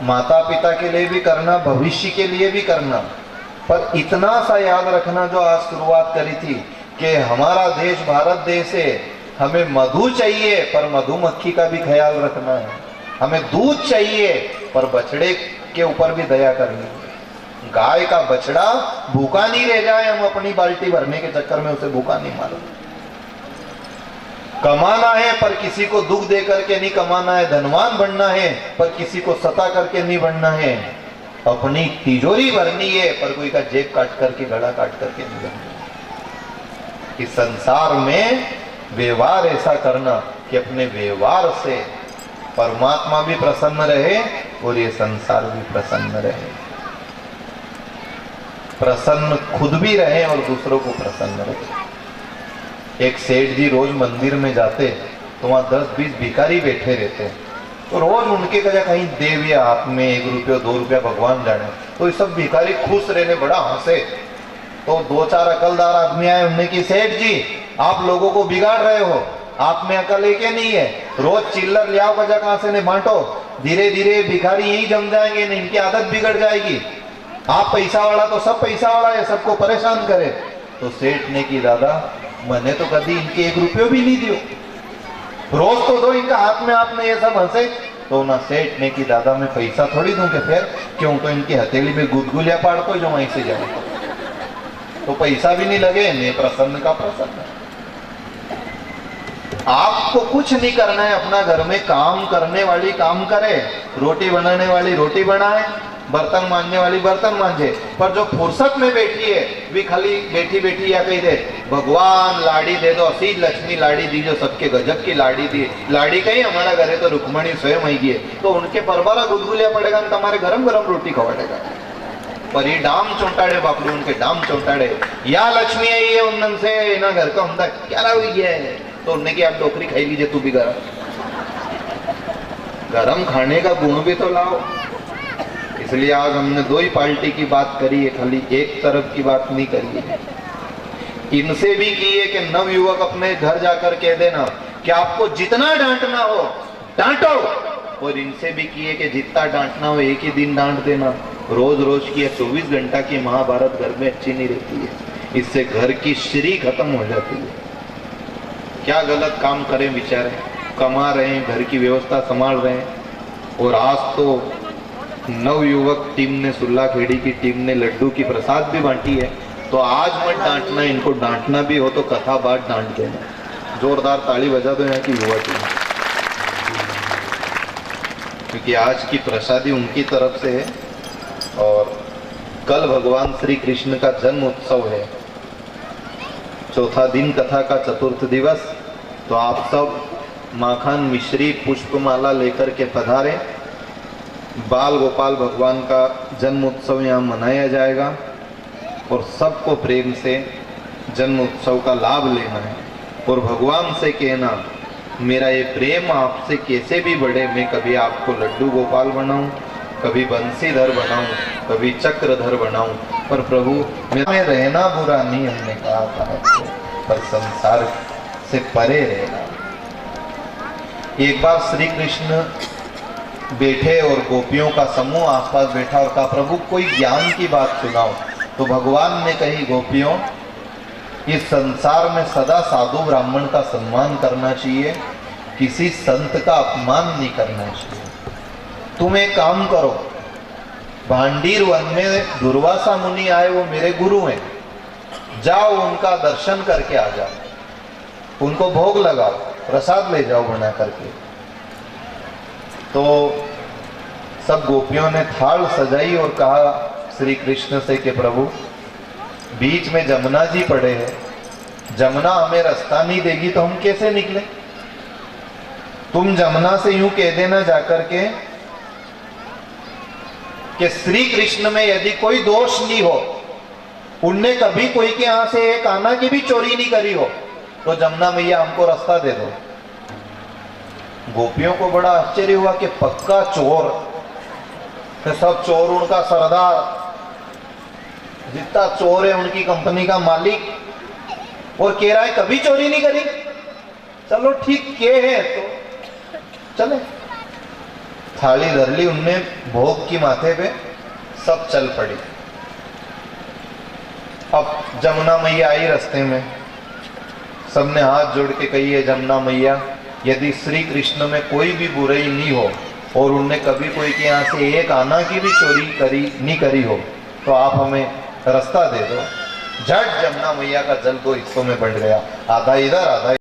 माता पिता के लिए भी करना, भविष्य के लिए भी करना। पर इतना सा याद रखना जो आज शुरुआत करी थी कि हमारा देश भारत देश है, हमें मधु चाहिए पर मधुमक्खी का भी ख्याल रखना है। हमें दूध चाहिए पर बछड़े के ऊपर भी दया करनी है। गाय का बछड़ा भूखा नहीं रह जाए, हम अपनी बाल्टी भरने के चक्कर में उसे भूखा नहीं मारो। कमाना है पर किसी को दुख दे करके नहीं कमाना है, धनवान बनना है पर किसी को सता करके नहीं बनना है। अपनी तिजोरी भरनी है पर कोई का जेब काट करके, गला काट करके नहीं बनना। इस संसार में व्यवहार ऐसा करना कि अपने व्यवहार से परमात्मा भी प्रसन्न रहे और ये संसार भी प्रसन्न रहे। प्रसन्न खुद भी रहे और दूसरों को प्रसन्न रहे। एक सेठ जी रोज मंदिर में जाते तो वहां 10-20 भिखारी बैठे रहते, तो रोज उनके कहीं देव या हाथ में 1 रुपया 2 रुपया भगवान जाने, तो ये सब भिखारी खुश रहने बड़ा हंसे। तो 2-4 अकलदार आदमी आए, उन्होंने की सेठ जी आप लोगों को बिगाड़ रहे हो, आप में अकल है क्या नहीं है, रोज चिल्लर ले आओ कजा कहां से ने बांटो, धीरे धीरे भिखारी यही जम जाएंगे, नहीं इनकी आदत बिगड़ जाएगी। आप पैसा वाला तो सब पैसा वाला है, सबको परेशान करे। तो सेठ ने की दादा मैंने तो कभी इनके 1 रुपया भी नहीं दियो, रोज तो दो इनका हाथ में, आपने ये सब हंसे। तो ना सेठ ने की दादा मैं पैसा थोड़ी दूं के फिर क्यों, तो इनकी हथेली में गुदगुलिया पाड़ को जो वहीं से जाए, तो पैसा भी नहीं लगे, मैं प्रसन्न का प्रसन्न। आपको कुछ नहीं करना है, अपना घर में काम करने वाली काम करे, रोटी बनाने वाली रोटी बनाए, बर्तन मांजने वाली बर्तन मांजे। पर जो फुर्सत में बैठी है भी खाली बैठी बैठी या कही दे भगवान लाड़ी दे दो, असी लक्ष्मी लाड़ी दी जो सबके गजब की लाड़ी दी, लाड़ी कही हमारा घरे तो रुक्मणी स्वयं आई है, तो उनके परबारा गुदगुलिया पड़ेगा, तुम्हारे गरम गरम रोटी खवाड़ेगा। पर ये डाम चौंटाड़े बापड़ी, उनके डाम चौंटाड़े, या लक्ष्मी आई है उन्नन से ना घर का हमदा क्या हुई है, तो उन्होंने की आप डोकरी खाई लीजिए तू भी गरम, गरम खाने का गुण भी तो लाओ। इसलिए आज हमने 2 ही पार्टी की बात करी है, खाली एक तरफ की बात नहीं करी है। इनसे भी की है कि नवयुवक अपने घर जाकर कह देना कि आपको जितना डांटना हो डांटो, और इनसे भी की है कि जितना डांटना हो एक ही दिन डांट देना। रोज रोज की 24 घंटा की महाभारत घर में अच्छी नहीं रहती है, इससे घर की श्री खत्म हो जाती है। क्या गलत काम करें बेचारे, कमा रहे हैं, घर की व्यवस्था संभाल रहे हैं, और आज तो नवयुवक टीम ने, सुल्लाखेड़ी की टीम ने लड्डू की प्रसाद भी बांटी है। तो आज मत डांटना, इनको डांटना भी हो तो कथा बाद डांट देना। जोरदार ताली बजा दो यहाँ की युवा टीम, क्योंकि आज की प्रसादी उनकी तरफ से है। और कल भगवान श्री कृष्ण का जन्म उत्सव है, 4था दिन कथा का 4th दिवस। तो आप सब माखन मिश्री पुष्पमाला लेकर के पधारे। बाल गोपाल भगवान का जन्म उत्सव यहाँ मनाया जाएगा और सबको प्रेम से जन्म उत्सव का लाभ लेना है और भगवान से कहना मेरा ये प्रेम आपसे कैसे भी बढ़े, मैं कभी आपको लड्डू गोपाल बनाऊं, कभी बंसीधर बनाऊं, कभी चक्रधर बनाऊं, पर प्रभु में रहना बुरा नहीं हमने कहा था, पर संसार से परे रहना। एक बार श्री कृष्ण बैठे और गोपियों का समूह आसपास बैठा और कहा प्रभु कोई ज्ञान की बात सुनाओ। तो भगवान ने कही गोपियों इस संसार में सदा साधु ब्राह्मण का सम्मान करना चाहिए, किसी संत का अपमान नहीं करना चाहिए। तुम एक काम करो, भांडीर वन में दुर्वासा मुनि आए, वो मेरे गुरु हैं, जाओ उनका दर्शन करके आ जाओ, उनको भोग लगाओ, प्रसाद ले जाओ बना करके। तो सब गोपियों ने थाल सजाई और कहा श्री कृष्ण से कि प्रभु बीच में जमुना जी पड़े हैं, जमुना हमें रास्ता नहीं देगी तो हम कैसे निकले, तुम जमुना से यूं कह देना जाकर के कि श्री कृष्ण में यदि कोई दोष नहीं हो, उनने कभी कोई के यहां से एक आना की भी चोरी नहीं करी हो, तो जमुना मैया हमको रास्ता दे दो। गोपियों को बड़ा आश्चर्य हुआ कि पक्का चोर, कि सब चोर उनका सरदार, जितना चोर है उनकी कंपनी का मालिक, और कह रहा है कभी चोरी नहीं करी। चलो ठीक के है तो चले। थाली धर ली उनने भोग की माथे पे, सब चल पड़ी। अब जमुना मैया आई रास्ते में, सबने हाथ जोड़ के कही है, जमुना मैया यदि श्री कृष्ण में कोई भी बुराई नहीं हो और उनने कभी कोई के यहाँ से एक आना की भी चोरी नहीं करी हो, तो आप हमें रास्ता दे दो। झट जमुना मैया का जल दो हिस्सों में बंट गया, आधा इधर आधा